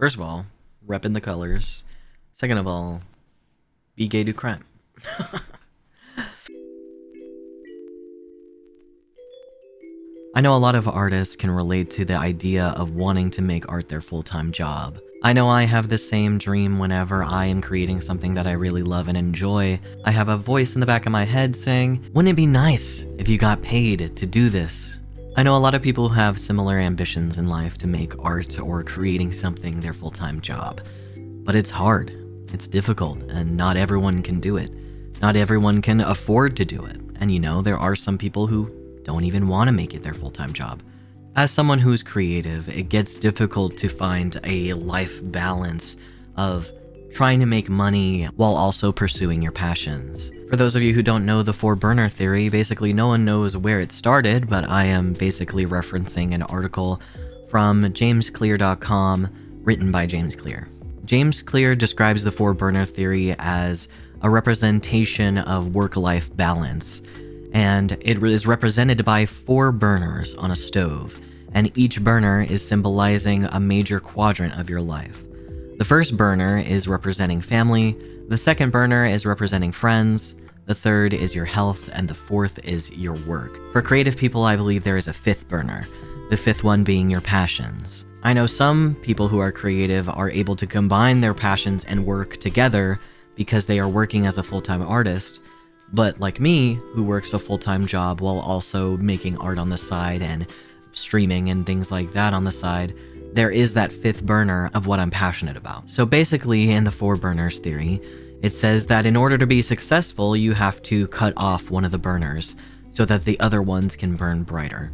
First of all, repping the colors. Second of all, be gay do crime. I know a lot of artists can relate to the idea of wanting to make art their full-time job. I know I have the same dream whenever I am creating something that I really love and enjoy. I have a voice in the back of my head saying, wouldn't it be nice if you got paid to do this? I know a lot of people who have similar ambitions in life to make art or creating something their full-time job. But it's hard, it's difficult, and not everyone can do it. Not everyone can afford to do it. And there are some people who don't even want to make it their full-time job. As someone who's creative, it gets difficult to find a life balance of trying to make money while also pursuing your passions. For those of you who don't know the four-burner theory, basically no one knows where it started, but I am basically referencing an article from jamesclear.com written by James Clear. James Clear describes the four-burner theory as a representation of work-life balance, and it is represented by 4 burners on a stove, and each burner is symbolizing a major quadrant of your life. The first burner is representing family, the second burner is representing friends, the third is your health, and the fourth is your work. For creative people, I believe there is a 5th burner, the 5th one being your passions. I know some people who are creative are able to combine their passions and work together because they are working as a full-time artist, but like me, who works a full-time job while also making art on the side and streaming and things like that on the side, there is that 5th burner of what I'm passionate about. So basically, in the 4 burners theory, it says that in order to be successful, you have to cut off one of the burners so that the other ones can burn brighter.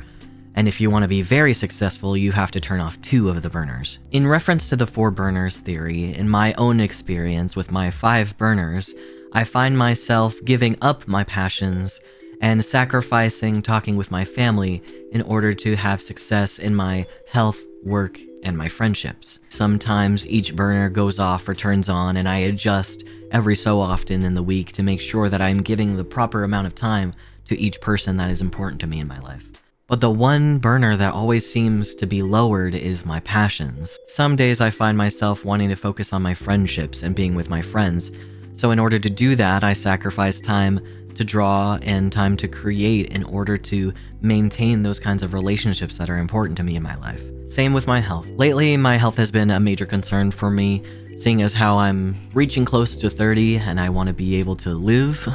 And if you want to be very successful, you have to turn off 2 of the burners. In reference to the 4 burners theory, in my own experience with my 5 burners, I find myself giving up my passions and sacrificing talking with my family in order to have success in my health, work, and my friendships. Sometimes each burner goes off or turns on, and I adjust every so often in the week to make sure that I'm giving the proper amount of time to each person that is important to me in my life. But the one burner that always seems to be lowered is my passions. Some days I find myself wanting to focus on my friendships and being with my friends, so in order to do that, I sacrifice time to draw and time to create in order to maintain those kinds of relationships that are important to me in my life. Same with my health. Lately, my health has been a major concern for me, seeing as how I'm reaching close to 30 and I want to be able to live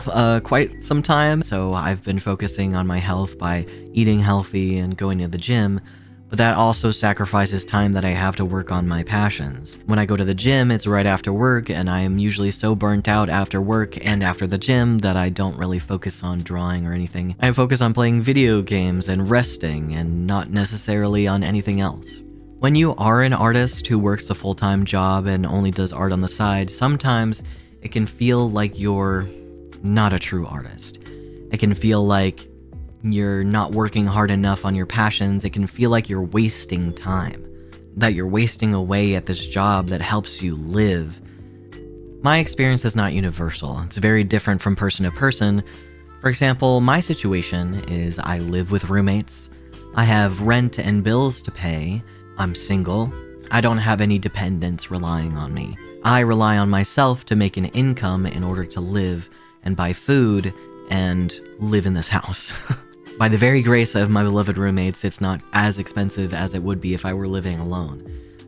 quite some time. So I've been focusing on my health by eating healthy and going to the gym, but that also sacrifices time that I have to work on my passions. When I go to the gym, it's right after work, and I am usually so burnt out after work and after the gym that I don't really focus on drawing or anything. I focus on playing video games and resting, and not necessarily on anything else. When you are an artist who works a full-time job and only does art on the side, sometimes it can feel like you're not a true artist. It can feel like you're not working hard enough on your passions. It can feel like you're wasting time, that you're wasting away at this job that helps you live. My experience is not universal. It's very different from person to person. For example, my situation is I live with roommates. I have rent and bills to pay. I'm single. I don't have any dependents relying on me. I rely on myself to make an income in order to live and buy food and live in this house. By the very grace of my beloved roommates, it's not as expensive as it would be if I were living alone,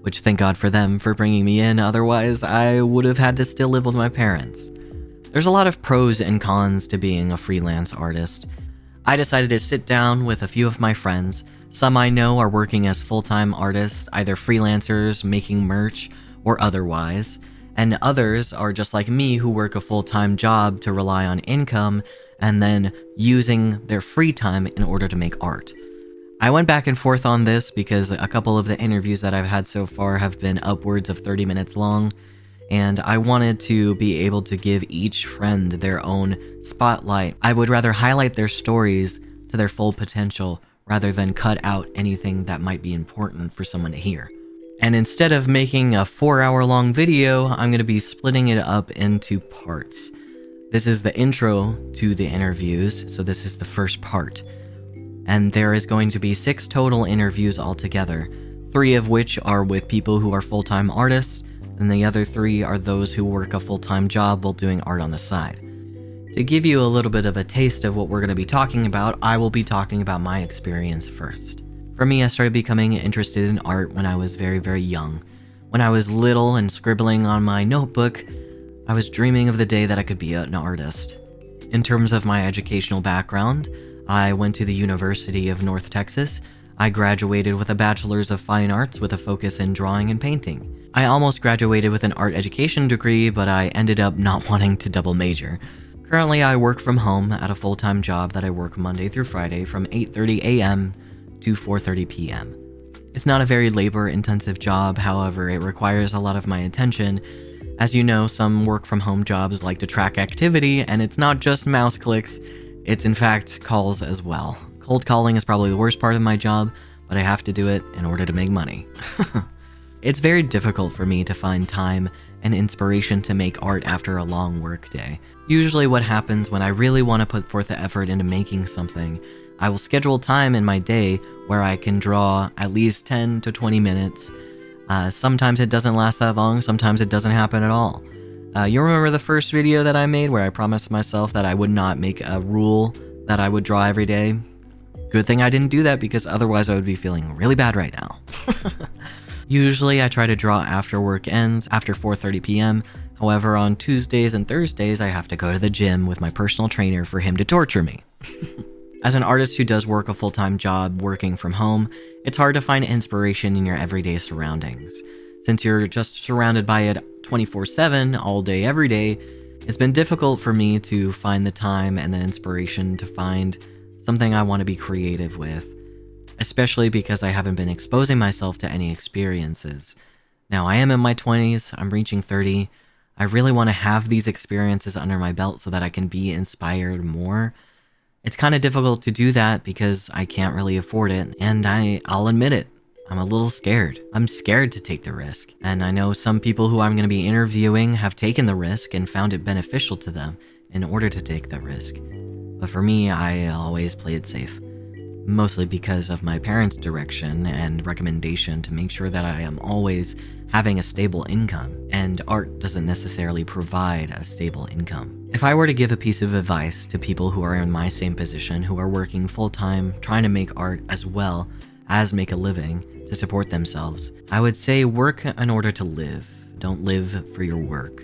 which thank God for them for bringing me in, otherwise I would have had to still live with my parents. There's a lot of pros and cons to being a freelance artist. I decided to sit down with a few of my friends. Some I know are working as full-time artists, either freelancers, making merch, or otherwise, and others are just like me who work a full-time job to rely on income and then using their free time in order to make art. I went back and forth on this because a couple of the interviews that I've had so far have been upwards of 30 minutes long, and I wanted to be able to give each friend their own spotlight. I would rather highlight their stories to their full potential rather than cut out anything that might be important for someone to hear. And instead of making a 4-hour-long video, I'm going to be splitting it up into parts. This is the intro to the interviews, so this is the first part. And there is going to be 6 total interviews altogether, 3 of which are with people who are full-time artists, and the other 3 are those who work a full-time job while doing art on the side. To give you a little bit of a taste of what we're going to be talking about, I will be talking about my experience first. For me, I started becoming interested in art when I was very, very young. When I was little and scribbling on my notebook, I was dreaming of the day that I could be an artist. In terms of my educational background, I went to the University of North Texas. I graduated with a Bachelor's of Fine Arts with a focus in drawing and painting. I almost graduated with an art education degree, but I ended up not wanting to double major. Currently, I work from home at a full-time job that I work Monday through Friday from 8:30 a.m. to 4:30 p.m. It's not a very labor-intensive job, however, it requires a lot of my attention. As you know, some work-from-home jobs like to track activity, and it's not just mouse clicks, it's in fact calls as well. Cold calling is probably the worst part of my job, but I have to do it in order to make money. It's very difficult for me to find time and inspiration to make art after a long work day. Usually what happens when I really want to put forth the effort into making something, I will schedule time in my day where I can draw at least 10 to 20 minutes. Sometimes it doesn't last that long, sometimes it doesn't happen at all. You remember the first video that I made where I promised myself that I would not make a rule that I would draw every day? Good thing I didn't do that, because otherwise I would be feeling really bad right now. Usually I try to draw after work ends, after 4:30 p.m. However, on Tuesdays and Thursdays I have to go to the gym with my personal trainer for him to torture me. As an artist who does work a full-time job working from home, it's hard to find inspiration in your everyday surroundings. Since you're just surrounded by it 24/7, all day, every day, it's been difficult for me to find the time and the inspiration to find something I want to be creative with, especially because I haven't been exposing myself to any experiences. Now, I am in my 20s, I'm reaching 30, I really want to have these experiences under my belt so that I can be inspired more. It's kind of difficult to do that because I can't really afford it, and I'll admit it, I'm a little scared. I'm scared to take the risk, and I know some people who I'm going to be interviewing have taken the risk and found it beneficial to them in order to take the risk. But for me, I always play it safe. Mostly because of my parents' direction and recommendation to make sure that I am always having a stable income, and art doesn't necessarily provide a stable income. If I were to give a piece of advice to people who are in my same position, who are working full-time, trying to make art as well as make a living to support themselves, I would say work in order to live. Don't live for your work.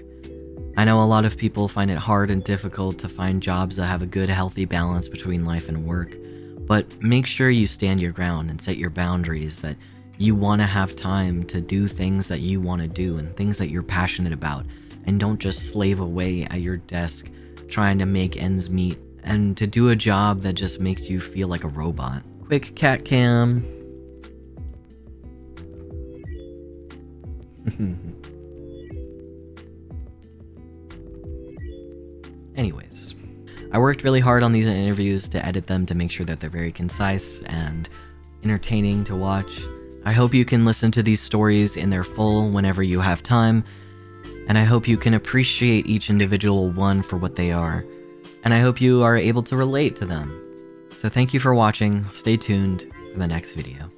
I know a lot of people find it hard and difficult to find jobs that have a good, healthy balance between life and work. But make sure you stand your ground and set your boundaries, that you want to have time to do things that you want to do and things that you're passionate about, and don't just slave away at your desk trying to make ends meet and to do a job that just makes you feel like a robot. Quick cat cam. Anyways, I worked really hard on these interviews to edit them to make sure that they're very concise and entertaining to watch. I hope you can listen to these stories in their full whenever you have time, and I hope you can appreciate each individual one for what they are, and I hope you are able to relate to them. So thank you for watching, stay tuned for the next video.